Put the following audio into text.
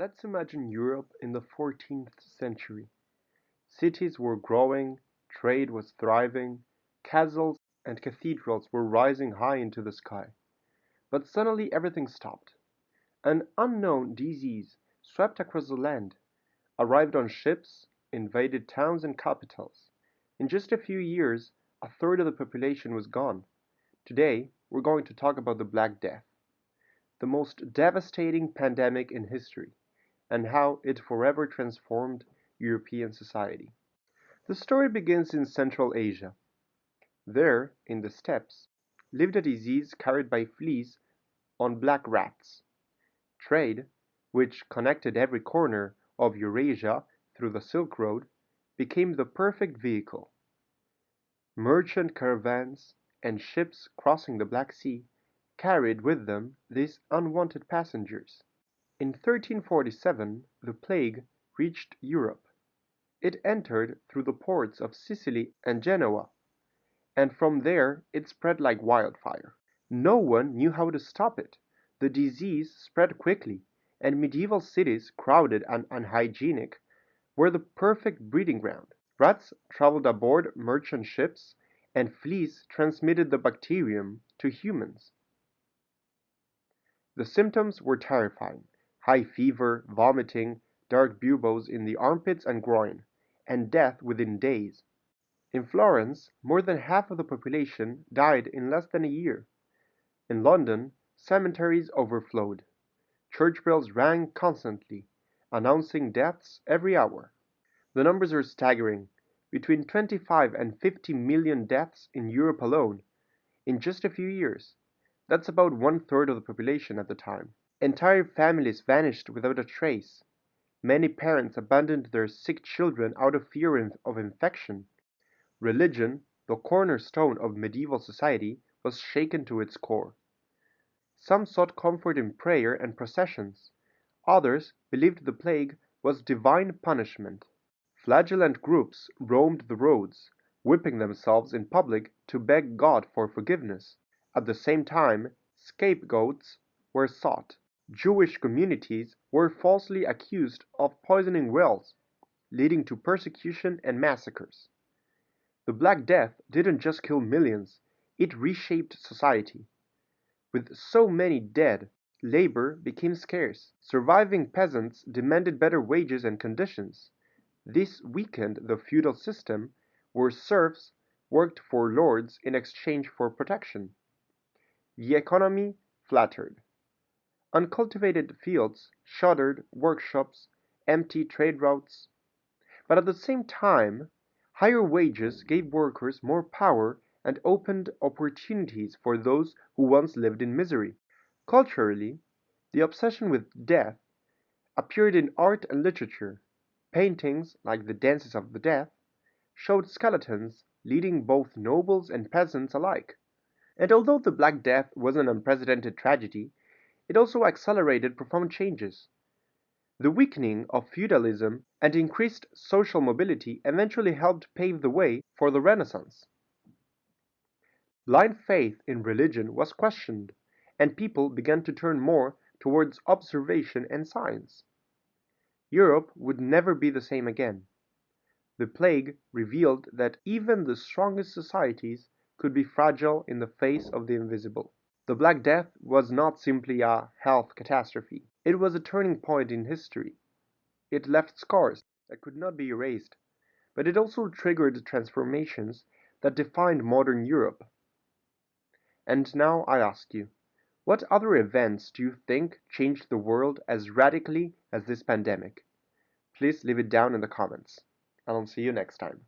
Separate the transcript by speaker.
Speaker 1: Let's imagine Europe in the 14th century. Cities were growing, trade was thriving, castles and cathedrals were rising high into the sky. But suddenly everything stopped. An unknown disease swept across the land, arrived on ships, invaded towns and capitals. In just a few years, a third of the population was gone. Today, we're going to talk about the Black Death, the most devastating pandemic in history, and how it forever transformed European society. The story begins in Central Asia. There, in the steppes, lived a disease carried by fleas on black rats. Trade, which connected every corner of Eurasia through the Silk Road, became the perfect vehicle. Merchant caravans and ships crossing the Black Sea carried with them these unwanted passengers. In 1347 the plague reached Europe. It entered through the ports of Sicily and Genoa, and from there it spread like wildfire. No one knew how to stop it. The disease spread quickly, and medieval cities, crowded and unhygienic, were the perfect breeding ground. Rats traveled aboard merchant ships, and fleas transmitted the bacterium to humans. The symptoms were terrifying: high fever, vomiting, dark buboes in the armpits and groin, and death within days. In Florence, more than half of the population died in less than a year. In London, cemeteries overflowed. Church bells rang constantly, announcing deaths every hour. The numbers are staggering: between 25 and 50 million deaths in Europe alone, in just a few years. That's about one third of the population at the time. Entire families vanished without a trace. Many parents abandoned their sick children out of fear of infection. Religion, the cornerstone of medieval society, was shaken to its core. Some sought comfort in prayer and processions. Others believed the plague was divine punishment. Flagellant groups roamed the roads, whipping themselves in public to beg God for forgiveness. At the same time, scapegoats were sought. Jewish communities were falsely accused of poisoning wells, leading to persecution and massacres. The Black Death didn't just kill millions, it reshaped society. With so many dead, labor became scarce. Surviving peasants demanded better wages and conditions. This weakened the feudal system, where serfs worked for lords in exchange for protection. The economy flattered. Uncultivated fields, shuttered workshops, empty trade routes. But at the same time, higher wages gave workers more power and opened opportunities for those who once lived in misery. Culturally, the obsession with death appeared in art and literature. Paintings, like the Dances of the Death, showed skeletons leading both nobles and peasants alike. And although the Black Death was an unprecedented tragedy, it also accelerated profound changes. The weakening of feudalism and increased social mobility eventually helped pave the way for the Renaissance. Blind faith in religion was questioned, and people began to turn more towards observation and science. Europe would never be the same again. The plague revealed that even the strongest societies could be fragile in the face of the invisible. The Black Death was not simply a health catastrophe, it was a turning point in history. It left scars that could not be erased, but it also triggered transformations that defined modern Europe. And now I ask you, what other events do you think changed the world as radically as this pandemic? Please leave it down in the comments, and I'll see you next time.